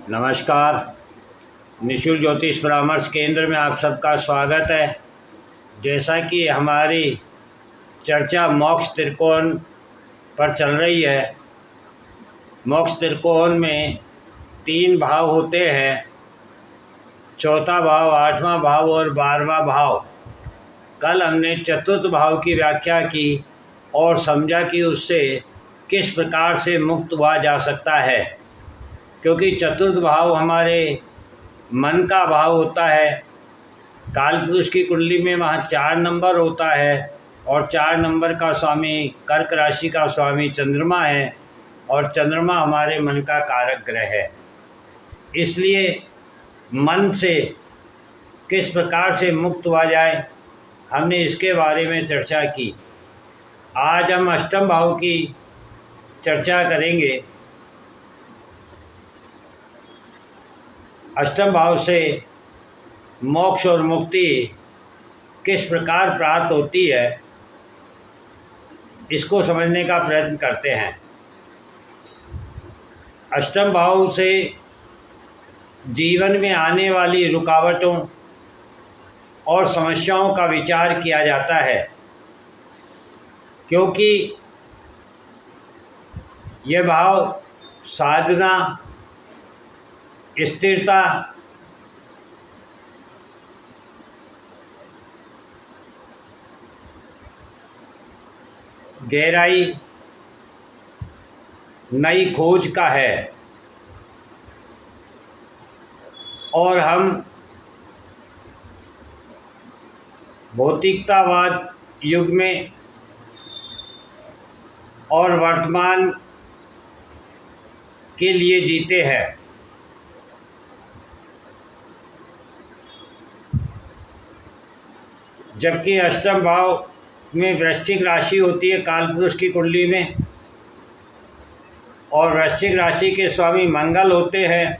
नमस्कार। निशुल्क ज्योतिष परामर्श केंद्र में आप सबका स्वागत है। जैसा कि हमारी चर्चा मोक्ष त्रिकोण पर चल रही है, मोक्ष त्रिकोण में 3 भाव होते हैं, चौथा भाव, 8वां भाव और 12वां भाव। कल हमने चतुर्थ भाव की व्याख्या की और समझा कि उससे किस प्रकार से मुक्त हुआ जा सकता है, क्योंकि चतुर्थ भाव हमारे मन का भाव होता है। कालपुरुष की कुंडली में वहाँ 4 नंबर होता है और 4 नंबर का स्वामी कर्क राशि का स्वामी चंद्रमा है और चंद्रमा हमारे मन का कारक ग्रह है। इसलिए मन से किस प्रकार से मुक्त हुआ जाए, हमने इसके बारे में चर्चा की। आज हम अष्टम भाव की चर्चा करेंगे। अष्टम भाव से मोक्ष और मुक्ति किस प्रकार प्राप्त होती है, इसको समझने का प्रयत्न करते हैं। अष्टम भाव से जीवन में आने वाली रुकावटों और समस्याओं का विचार किया जाता है, क्योंकि यह भाव साधना, स्थिरता, गहराई, नई खोज का है। और हम भौतिकतावाद युग में और वर्तमान के लिए जीते हैं। जबकि अष्टम भाव में वृश्चिक राशि होती है कालपुरुष की कुंडली में, और वृश्चिक राशि के स्वामी मंगल होते हैं।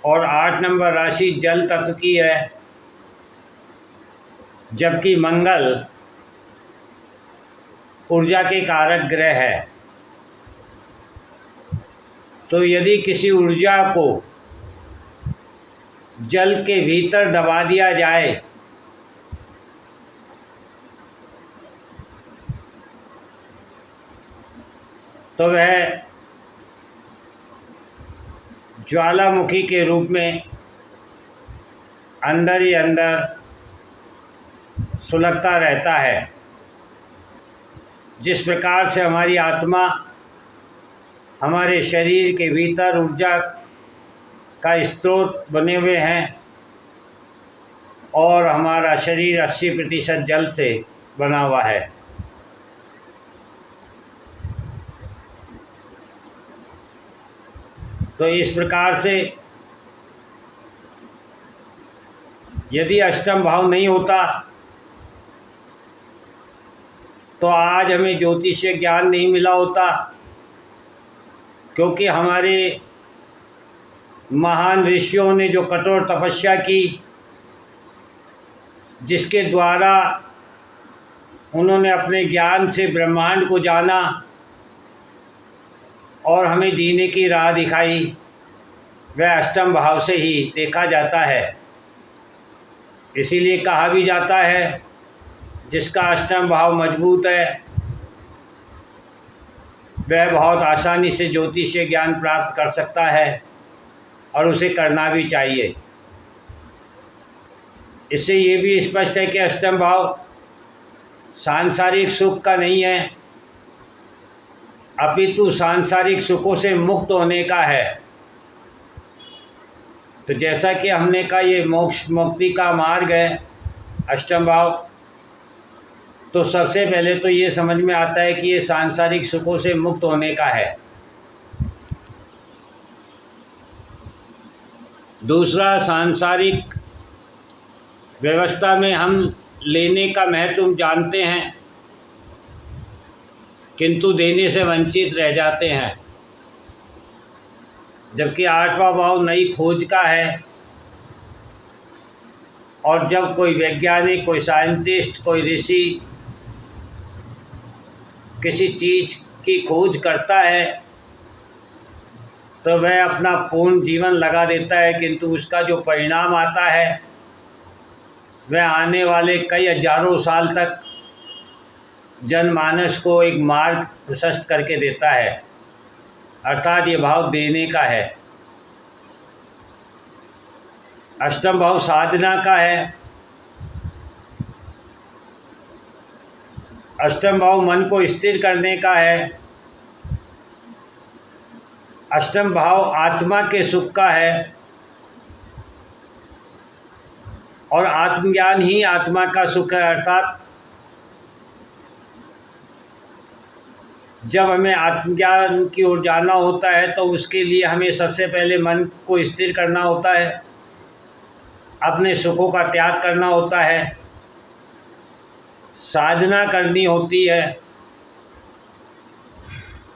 और 8 नंबर राशि जल तत्व की है, जबकि मंगल ऊर्जा के कारक ग्रह है। तो यदि किसी ऊर्जा को जल के भीतर दबा दिया जाए तो वह ज्वालामुखी के रूप में अंदर ही अंदर सुलगता रहता है। जिस प्रकार से हमारी आत्मा हमारे शरीर के भीतर ऊर्जा का स्रोत बने हुए हैं और हमारा शरीर 80% जल से बना हुआ है। तो इस प्रकार से यदि अष्टम भाव नहीं होता तो आज हमें ज्योतिषीय ज्ञान नहीं मिला होता, क्योंकि हमारे महान ऋषियों ने जो कठोर तपस्या की, जिसके द्वारा उन्होंने अपने ज्ञान से ब्रह्मांड को जाना और हमें जीने की राह दिखाई, वह अष्टम भाव से ही देखा जाता है। इसीलिए कहा भी जाता है, जिसका अष्टम भाव मजबूत है वह बहुत आसानी से ज्योतिषीय ज्ञान प्राप्त कर सकता है और उसे करना भी चाहिए। इससे ये भी स्पष्ट है कि अष्टम भाव सांसारिक सुख का नहीं है, अपितु सांसारिक सुखों से मुक्त होने का है। तो जैसा कि हमने कहा, ये मोक्ष मुक्ति का मार्ग है अष्टम भाव। तो सबसे पहले तो ये समझ में आता है कि ये सांसारिक सुखों से मुक्त होने का है। दूसरा, सांसारिक व्यवस्था में हम लेने का महत्व जानते हैं, किंतु देने से वंचित रह जाते हैं। जबकि 8वां भाव नई खोज का है, और जब कोई वैज्ञानिक, कोई साइंटिस्ट, कोई ऋषि किसी चीज़ की खोज करता है तो वह अपना पूर्ण जीवन लगा देता है, किंतु उसका जो परिणाम आता है वह आने वाले कई हजारों साल तक जनमानस को एक मार्ग प्रशस्त करके देता है। अर्थात ये भाव देने का है। अष्टम भाव साधना का है। अष्टम भाव मन को स्थिर करने का है। अष्टम भाव आत्मा के सुख का है और आत्मज्ञान ही आत्मा का सुख है। अर्थात जब हमें आत्मज्ञान की ओर जाना होता है तो उसके लिए हमें सबसे पहले मन को स्थिर करना होता है, अपने सुखों का त्याग करना होता है, साधना करनी होती है,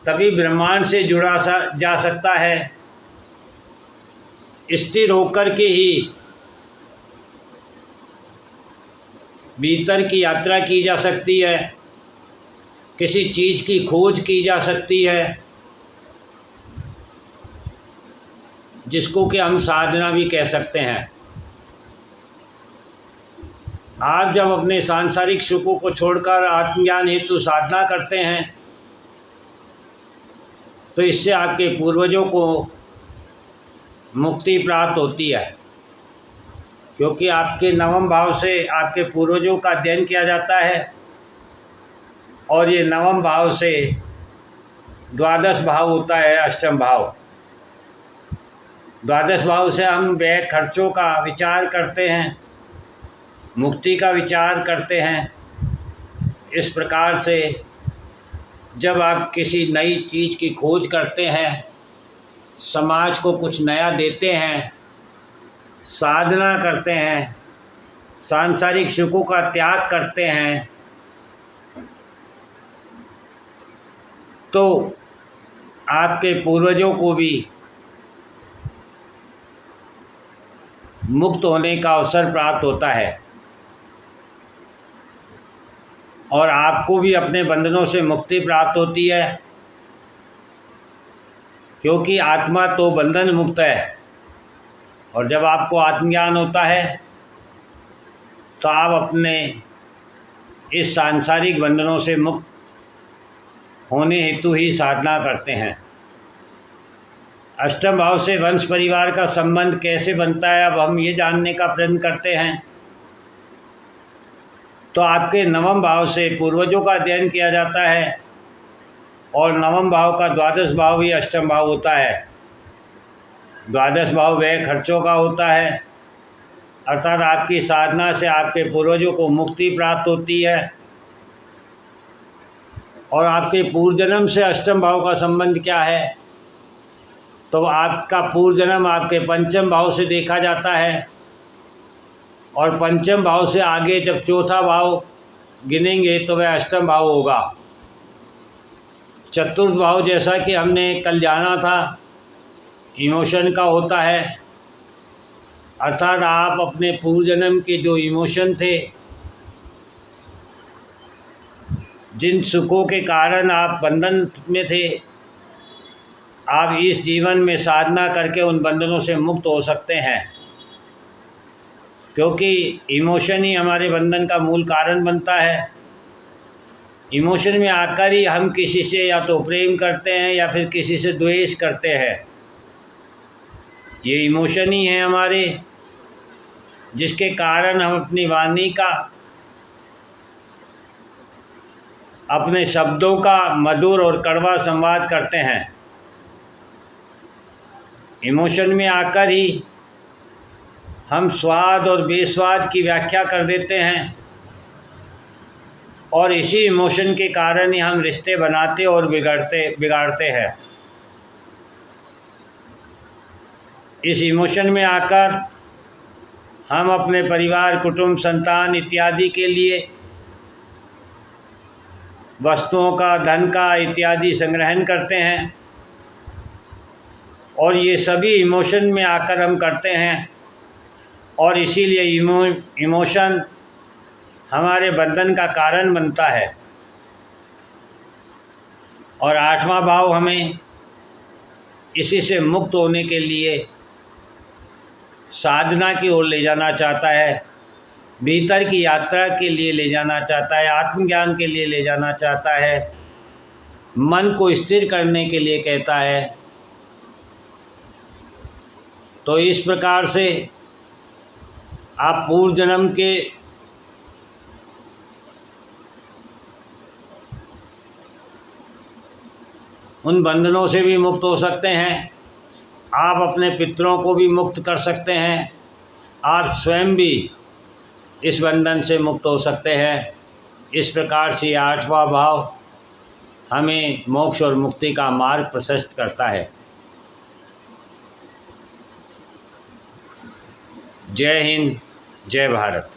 तभी ब्रह्मांड से जुड़ा जा सकता है। स्थिर होकर के ही भीतर की यात्रा की जा सकती है, किसी चीज़ की खोज की जा सकती है, जिसको कि हम साधना भी कह सकते हैं। आप जब अपने सांसारिक सुखों को छोड़कर आत्मज्ञान हेतु साधना करते हैं तो इससे आपके पूर्वजों को मुक्ति प्राप्त होती है, क्योंकि आपके नवम भाव से आपके पूर्वजों का अध्ययन किया जाता है और ये नवम भाव से द्वादश भाव होता है अष्टम भाव। द्वादश भाव से हम व्यय खर्चों का विचार करते हैं, मुक्ति का विचार करते हैं। इस प्रकार से जब आप किसी नई चीज़ की खोज करते हैं, समाज को कुछ नया देते हैं, साधना करते हैं, सांसारिक सुखों का त्याग करते हैं, तो आपके पूर्वजों को भी मुक्त होने का अवसर प्राप्त होता है और आपको भी अपने बंधनों से मुक्ति प्राप्त होती है, क्योंकि आत्मा तो बंधन मुक्त है। और जब आपको आत्मज्ञान होता है तो आप अपने इस सांसारिक बंधनों से मुक्त होने हेतु ही साधना करते हैं। अष्टम भाव से वंश परिवार का संबंध कैसे बनता है, अब हम ये जानने का प्रयत्न करते हैं। तो आपके नवम भाव से पूर्वजों का अध्ययन किया जाता है और नवम भाव का द्वादश भाव ही अष्टम भाव होता है। द्वादश भाव व्यय खर्चों का होता है, अर्थात आपकी साधना से आपके पूर्वजों को मुक्ति प्राप्त होती है। और आपके पूर्व जन्म से अष्टम भाव का संबंध क्या है, तो आपका पूर्व जन्म आपके पंचम भाव से देखा जाता है और पंचम भाव से आगे जब चौथा भाव गिनेंगे तो वह अष्टम भाव होगा। चतुर्थ भाव जैसा कि हमने कल जाना था इमोशन का होता है, अर्थात आप अपने पूर्व जन्म के जो इमोशन थे, जिन सुखों के कारण आप बंधन में थे, आप इस जीवन में साधना करके उन बंधनों से मुक्त हो सकते हैं, क्योंकि इमोशन ही हमारे बंधन का मूल कारण बनता है। इमोशन में आकर ही हम किसी से या तो प्रेम करते हैं या फिर किसी से द्वेष करते हैं। ये इमोशन ही है हमारे, जिसके कारण हम अपनी वाणी का, अपने शब्दों का मधुर और कड़वा संवाद करते हैं। इमोशन में आकर ही हम स्वाद और बेस्वाद की व्याख्या कर देते हैं और इसी इमोशन के कारण ही हम रिश्ते बनाते और बिगाड़ते हैं। इस इमोशन में आकर हम अपने परिवार, कुटुंब, संतान इत्यादि के लिए वस्तुओं का, धन का इत्यादि संग्रहण करते हैं और ये सभी इमोशन में आकर हम करते हैं और इसीलिए इमोशन हमारे बंधन का कारण बनता है। और 8वां भाव हमें इसी से मुक्त होने के लिए साधना की ओर ले जाना चाहता है, भीतर की यात्रा के लिए ले जाना चाहता है, आत्मज्ञान के लिए ले जाना चाहता है, मन को स्थिर करने के लिए कहता है। तो इस प्रकार से आप पूर्व जन्म के उन बंधनों से भी मुक्त हो सकते हैं। आप अपने पितरों को भी मुक्त कर सकते हैं। आप स्वयं भी इस बंधन से मुक्त हो सकते हैं। इस प्रकार से 8वां भाव हमें मोक्ष और मुक्ति का मार्ग प्रशस्त करता है। जय हिंद, जय भारत।